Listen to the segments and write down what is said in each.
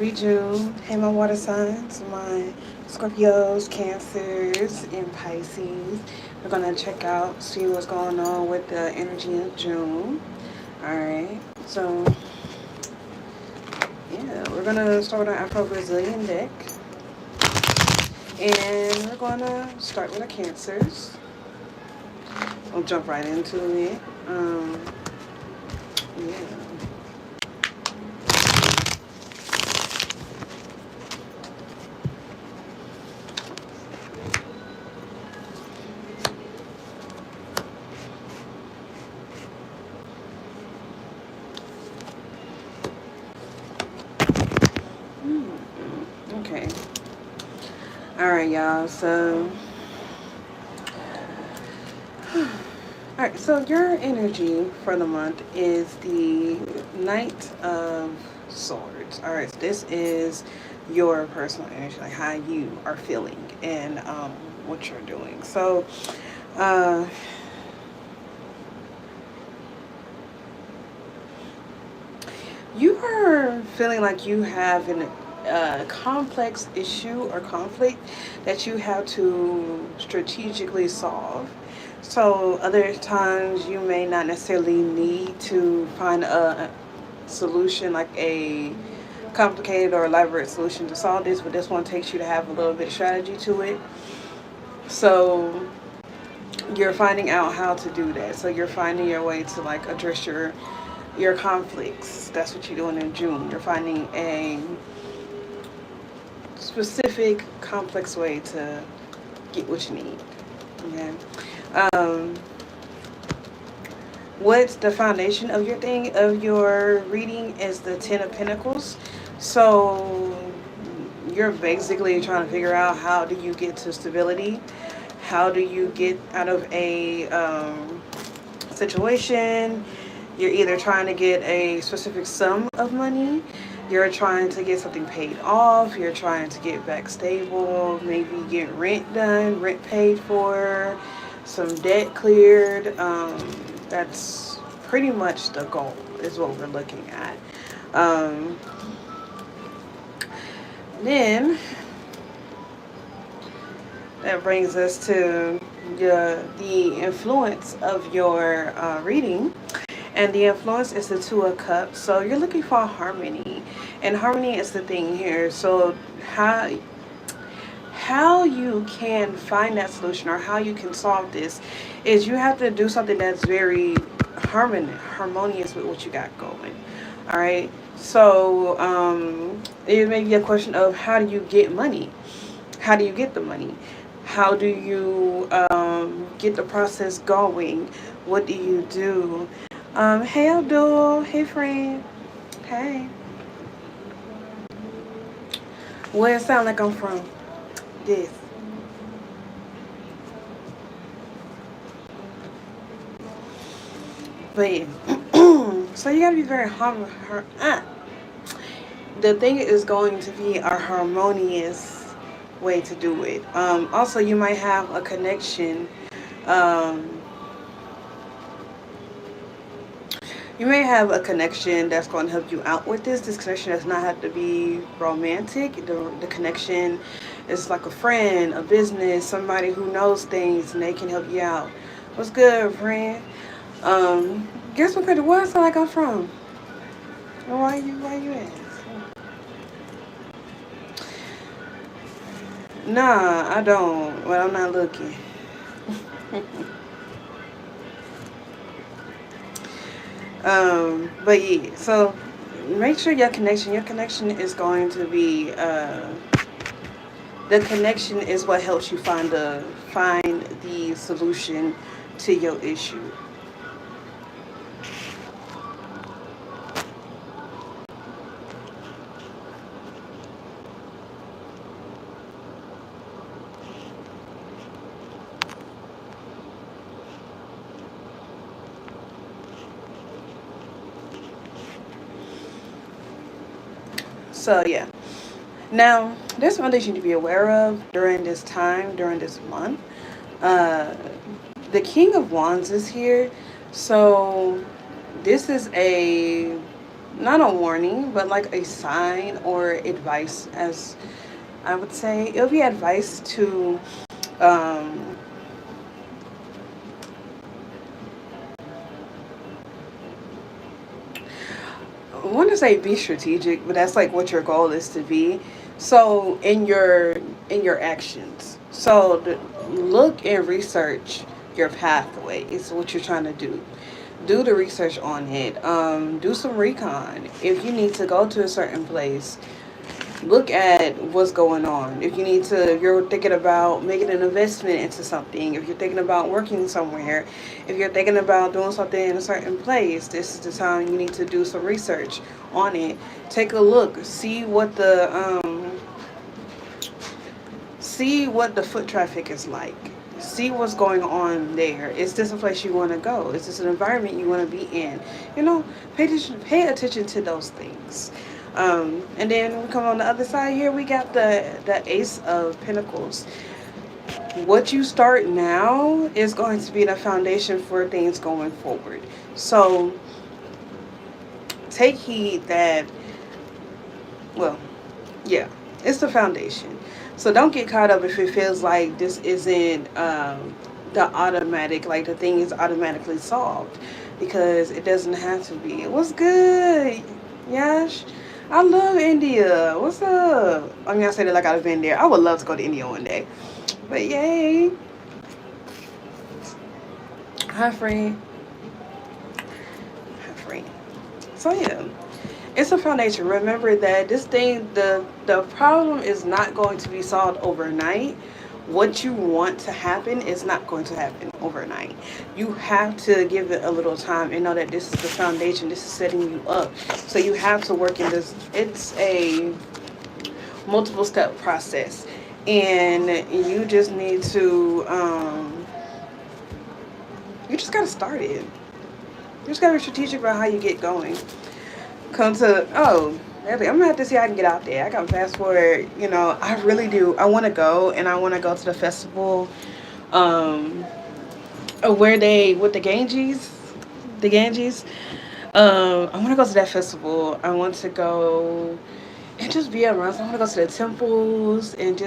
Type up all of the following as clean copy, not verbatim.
June. Hey, my water signs, my Scorpios, Cancers, and Pisces. We're gonna check out, see what's going on with the energy of June. All right. So yeah, we're gonna start with our Afro Brazilian deck, and we're gonna start with the Cancers. We'll jump right into it. Yeah. Okay. All right, y'all. All right. So your energy for the month is the Knight of Swords. All right. So this is your personal energy, like how you are feeling and what you're doing. So, uh, you are feeling like you have a complex issue or conflict that you have to strategically solve. So other times you may not necessarily need to find a solution, like a complicated or elaborate solution to solve this, but this one takes you to have a little bit of strategy to it. So you're finding out how to do that. So you're finding your way to like address your conflicts. That's what you're doing in June. You're finding a specific, complex way to get what you need. Okay. Um, what's the foundation of your reading is the Ten of Pentacles. So you're basically trying to figure out how do you get to stability, how do you get out of a situation. You're either trying to get a specific sum of money, you're trying to get something paid off, you're trying to get back stable, maybe get rent done, rent paid for, some debt cleared. That's pretty much the goal, is what we're looking at. Um, then that brings us to the influence of your reading. And the influence is the Two of Cups. So you're looking for harmony. And harmony is the thing here. So how you can find that solution or how you can solve this is you have to do something that's very harmonious with what you got going. All right. So it may be a question of how do you get money? How do you get the money? How do you get the process going? What do you do? Hey Abdul, hey friend, hey. Where it sound like I'm from? This. But yeah. So you gotta be very the thing is going to be a harmonious way to do it. Also, you might have a connection. Um, you may have a connection that's going to help you out with this. This connection does not have to be romantic. The connection is like a friend, a business, somebody who knows things and they can help you out. What's good, friend? Guess what country? Where I sound like I'm from? Why you ask? Nah, I don't. Well, I'm not looking. But yeah, so make sure your connection is going to be the connection is what helps you find the solution to your issue. So yeah. Now, there's one thing you need to be aware of during this time, during this month. Uh, the King of Wands is here. So this is a not a warning, but like a sign or advice, as I would say. It'll be advice to, um, I want to say be strategic, but that's like what your goal is to be. So in your actions, so look and research your pathway is what you're trying to do. Do the research on it. Do some recon. If you need to go to a certain place, look at what's going on. If you need to, if you're thinking about making an investment into something, if you're thinking about working somewhere, if you're thinking about doing something in a certain place, this is the time you need to do some research on it. Take a look, see what the foot traffic is like. See what's going on there. Is this a place you want to go? Is this an environment you want to be in? You know, pay attention to those things. And then we come on the other side here. We got the Ace of Pentacles. What you start now is going to be the foundation for things going forward. So take heed that. Well, yeah, it's the foundation. So don't get caught up if it feels like this isn't the automatic, like the thing is automatically solved, because it doesn't have to be. What's good, Yash? I love India. What's up? I mean, I say that like I've been there. I would love to go to India one day. But yay. Hi, friend. Hi, friend. So yeah. It's a foundation. Remember that this thing, the problem is not going to be solved overnight. What you want to happen is not going to happen overnight. You have to give it a little time and know that this is the foundation. This is setting you up. So you have to work in this. It's a multiple step process, and you just need to. You just gotta start it. You just gotta be strategic about how you get going. Come to I'm gonna have to see how I can get out there. I got fast forward. You know, I really do. I want to go, and I want to go to the festival, where they with the Ganges. I want to go to that festival. I want to go and just be around. So I want to go to the temples and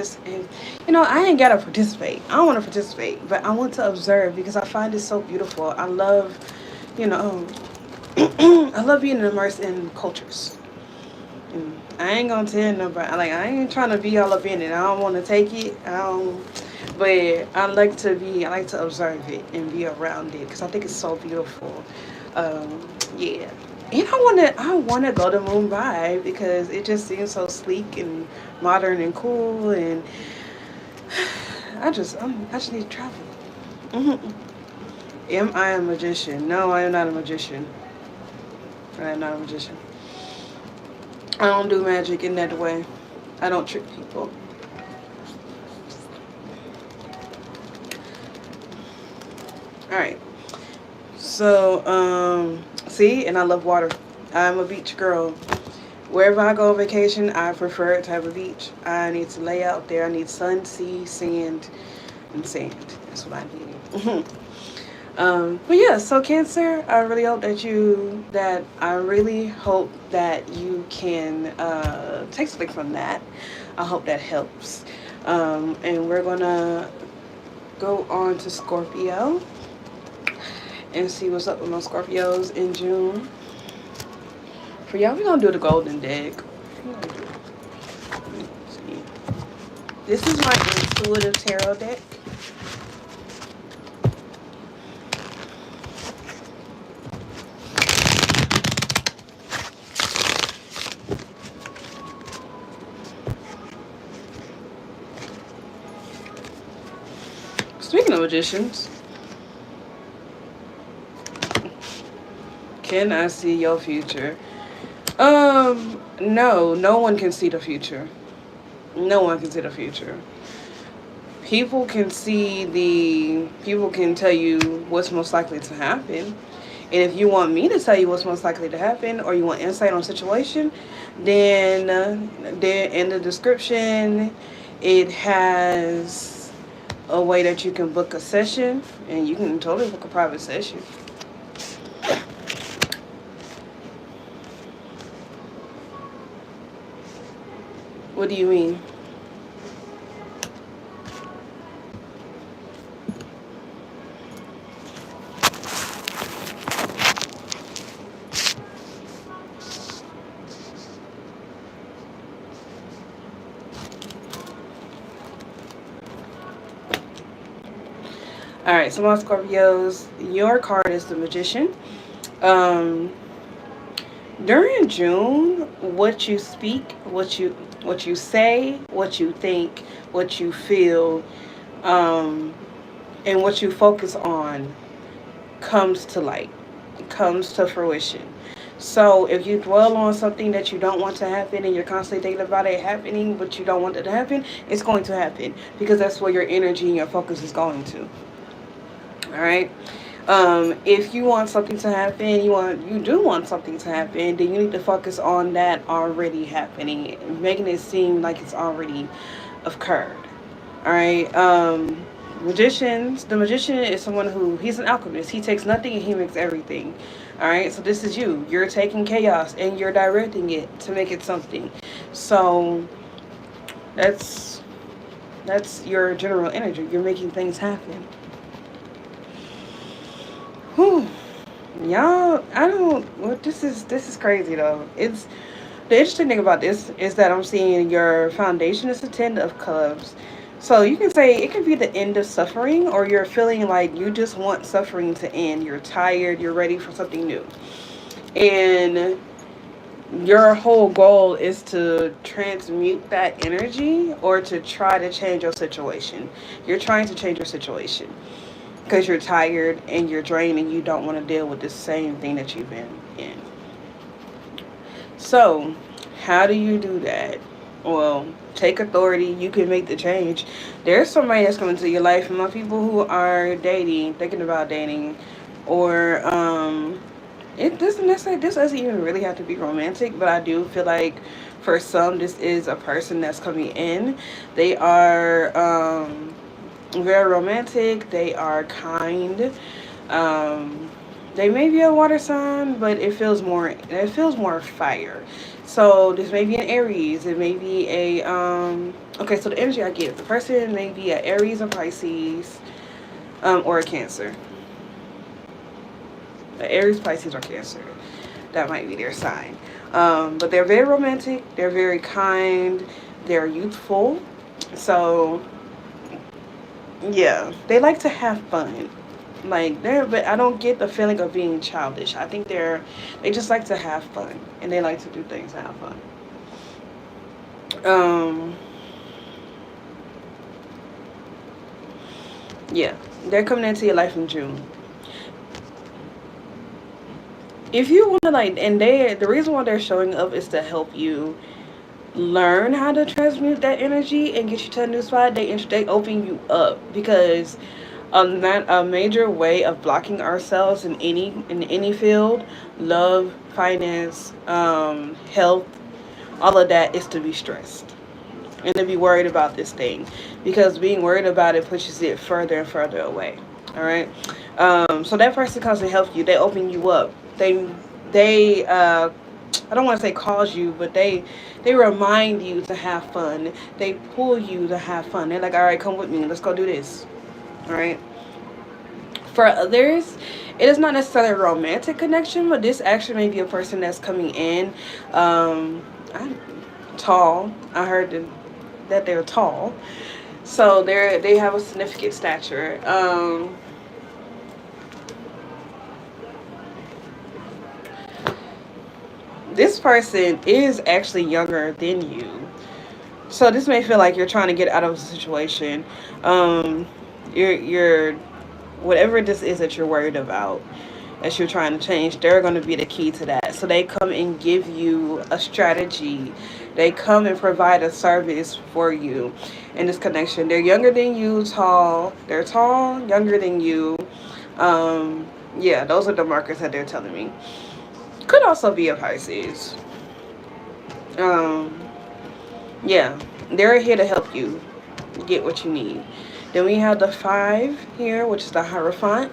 I ain't gotta participate. I don't want to participate, but I want to observe because I find it so beautiful. I love, you know. I love being immersed in cultures. And I ain't gonna tell nobody. Like I ain't trying to be all up in it. I don't want to take it. But I like to be. I like to observe it and be around it because I think it's so beautiful. Yeah. And I wanna go to Mumbai because it just seems so sleek and modern and cool. And I just need to travel. Hmm. Am I a magician? No, I am not a magician. I'm not a magician. I don't do magic in that way. I don't trick people. Alright. So, see, and I love water. I'm a beach girl. Wherever I go on vacation, I prefer to have a beach. I need to lay out there. I need sun, sea, sand, and sand. That's what I need. But yeah, so Cancer, I really hope I really hope that you can take something from that. I hope that helps. And we're gonna go on to Scorpio and see what's up with my Scorpios in June. For y'all, we're gonna do the golden deck. This is my intuitive tarot deck. Speaking of magicians, can I see your future? No one can see the future. No one can see the future. People can people can tell you what's most likely to happen. And if you want me to tell you what's most likely to happen, or you want insight on a situation, then there in the description, it has a way that you can book a session, and you can totally book a private session. What do you mean? All right, so my Scorpios, your card is the Magician. Um, During June, what you speak, what you say, what you think, what you feel, um, and what you focus on comes to light, comes to fruition. So if you dwell on something that you don't want to happen and you're constantly thinking about it happening, but you don't want it to happen, it's going to happen because that's where your energy and your focus is going to. All right. If you want something to happen, you do want something to happen, then you need to focus on that already happening, making it seem like it's already occurred. All right. The magician is someone who he's an alchemist. He takes nothing and he makes everything. All right. So this is you. You're taking chaos and you're directing it to make it something. So that's that's your general energy. You're making things happen. Whew. Y'all, I don't. Well, this is crazy though. It's the interesting thing about this is that I'm seeing your foundation is a ten of clubs. So you can say it could be the end of suffering, or you're feeling like you just want suffering to end. You're tired. You're ready for something new, and your whole goal is to transmute that energy or to try to change your situation. You're trying to change your situation because you're tired and you're drained and you don't want to deal with the same thing that you've been in. So, how do you do that? Well, take authority. You can make the change. There's somebody that's coming to your life, and my people who are dating, thinking about dating, or it doesn't necessarily. This doesn't even really have to be romantic, but I do feel like for some, this is a person that's coming in. They are very romantic. They are kind. Um, they may be a water sign, but it feels more fire. So this may be an Aries. It may be a Okay, so the energy I get, the person may be a Aries or Pisces, or a Cancer. A Aries, Pisces, or Cancer. That might be their sign. But they're very romantic. They're very kind. They're youthful. So yeah, they like to have fun. But I don't get the feeling of being childish. I think they just like to have fun and they like to do things to have fun. Um, yeah, they're coming into your life in June. If you want to and the reason why they're showing up is to help you learn how to transmute that energy and get you to a new spot. They open you up because that a major way of blocking ourselves in any field, love, finance, health, all of that is to be stressed and to be worried about this thing because being worried about it pushes it further and further away. All right. So that person comes to help you. They open you up. They I don't want to say cause you, but they remind you to have fun. They pull you to have fun. They're like, all right, come with me. Let's go do this. All right. For others, it is not necessarily a romantic connection, but this actually may be a person that's coming in. I'm tall. I heard that they're tall, so they have a significant stature. This person is actually younger than you, so this may feel like you're trying to get out of a situation. Um, you're whatever this is that you're worried about that you're trying to change, they're going to be the key to that. So they come and give you a strategy. They come and provide a service for you in this connection. They're younger than you, tall. They're tall, younger than you. Yeah, those are the markers that they're telling me. Could also be a Pisces. Um, yeah, they're here to help you get what you need. Then we have the five here, which is the Hierophant.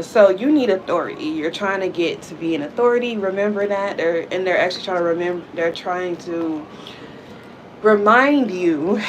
So you need authority. You're trying to get to be an authority. Remember that they're actually trying to remember. They're trying to remind you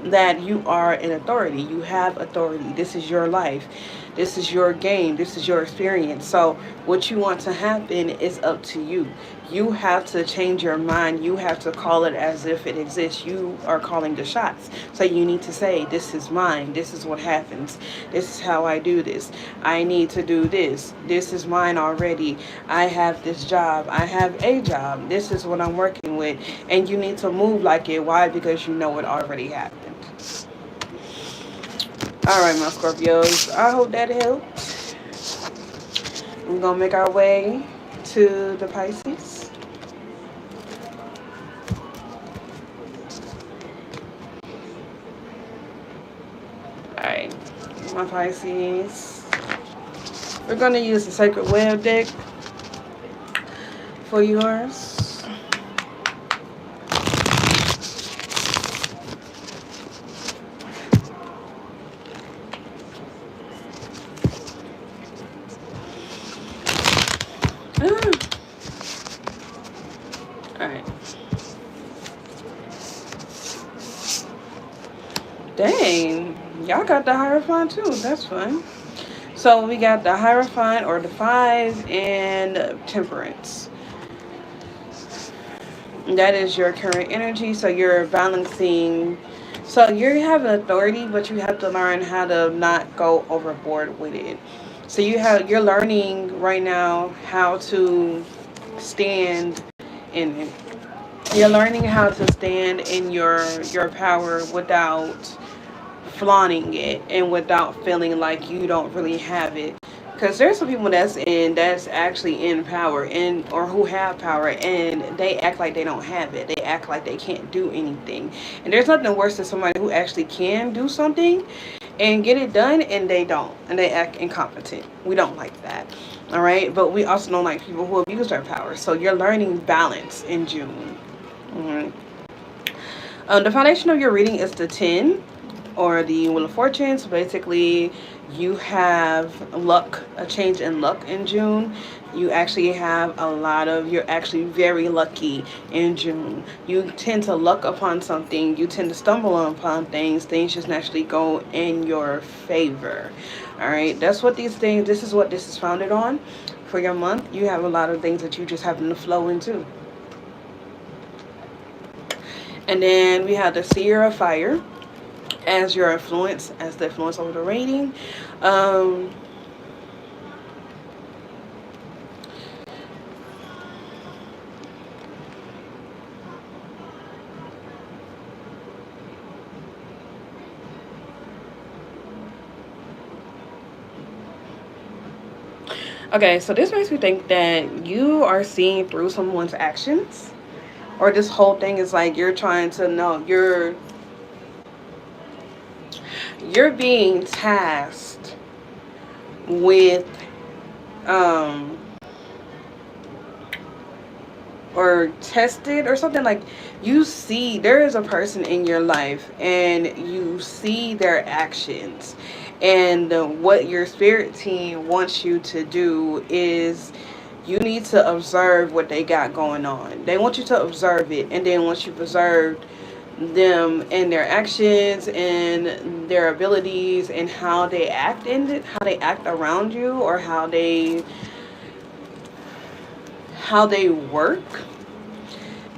that you are an authority. You have authority. This is your life. This is your game. This is your experience. So, what you want to happen is up to you. You have to change your mind. You have to call it as if it exists. You are calling the shots. So, you need to say, this is mine. This is what happens. This is how I do this. I need to do this. This is mine already. I have this job. I have a job. This is what I'm working with. And you need to move like it. Why? Because you know it already happened. Alright, my Scorpios. I hope that helped. We're going to make our way to the Pisces. Alright, my Pisces. We're going to use the Sacred Web deck for yours. Alright. Dang, y'all got the Hierophant too. That's fun. So we got the Hierophant or the 5 and Temperance. That is your current energy. So you're balancing. So you have an authority, but you have to learn how to not go overboard with it. So you're learning right now how to stand in it. You're learning how to stand in your power without flaunting it and without feeling like you don't really have it. Because there's some people that's actually in power and or who have power and they act like they don't have it. They act like they can't do anything. And there's nothing worse than somebody who actually can do something and get it done and they don't. And they act incompetent. We don't like that. All right. But we also don't like people who abuse their power. So you're learning balance in June. The foundation of your reading is the 10 or the Wheel of Fortune. So basically you have luck, a change in luck in June. You actually have you're actually very lucky in June. You tend to luck upon something. You tend to stumble upon things. Things just naturally go in your favor. All right. This is what this is founded on. For your month, you have a lot of things that you just happen to flow into. And then we have the Seer of Fire as your influence, as the influence over the rating. Okay, so this makes me think that you are seeing through someone's actions. Or this whole thing is like you're trying to know, you're being tasked with or tested or something. Like you see there is a person in your life and you see their actions, and what your spirit team wants you to do is you need to observe what they got going on. They want you to observe it, and then once you've observed them and their actions and their abilities and how they act in it, how they act around you, or how they work,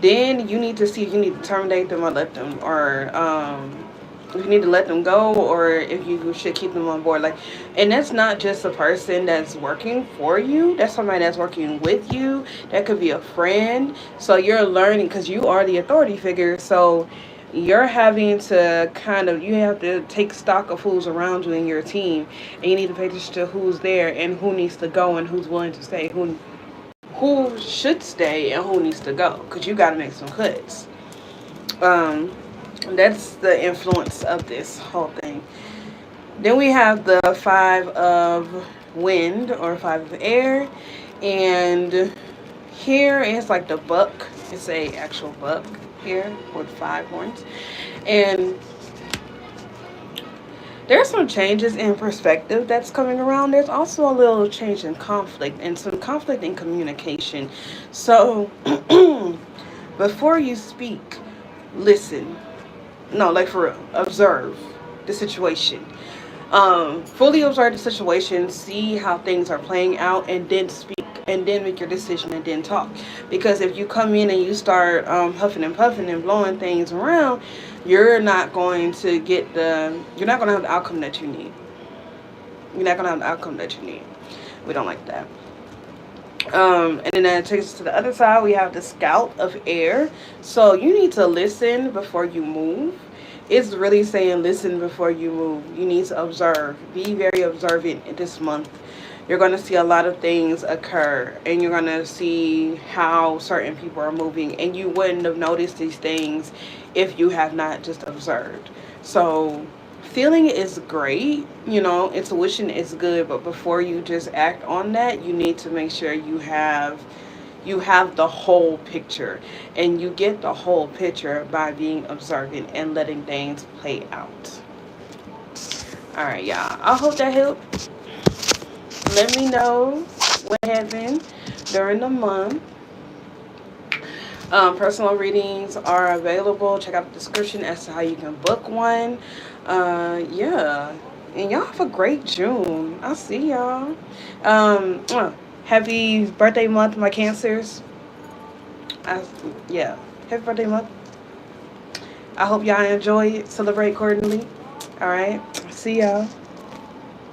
then you need to see if you need to terminate them or let them, or if you need to let them go, or if you should keep them on board. Like, and that's not just a person that's working for you, that's somebody that's working with you. That could be a friend. So you're learning, because you are the authority figure, so you're having to you have to take stock of who's around you in your team, and you need to pay attention to who's there and who needs to go and who's willing to stay, who should stay and who needs to go, because you got to make some cuts. That's the influence of this whole thing. Then we have the 5 of wind or 5 of air, and here it's like the buck. It's a actual buck here with 5 horns, and there's some changes in perspective that's coming around. There's also a little change in conflict and some conflict in communication. So before you speak, listen. No, like for real. Observe the situation. Fully observe the situation, see how things are playing out, and then speak, and then make your decision, and then talk. Because if you come in and you start huffing and puffing and blowing things around, you're not going to have the outcome that you need. You're not going to have the outcome that you need. We don't like that. And then that takes us to the other side. We have the Scout of Air. So you need to listen before you move. It's really saying listen before you move. You need to observe. Be very observant this month. You're going to see a lot of things occur, and you're going to see how certain people are moving, and you wouldn't have noticed these things if you have not just observed. So feeling is great, intuition is good, but before you just act on that, you need to make sure you have the whole picture, and you get the whole picture by being observant and letting things play out. All right, y'all, I hope that helped. Let me know what happened during the month. Personal readings are available. Check out the description as to how you can book one. Yeah. And y'all have a great June. I'll see y'all. Happy birthday month, my Cancers. Yeah. Happy birthday month. I hope y'all enjoy it. Celebrate accordingly. All right. See y'all.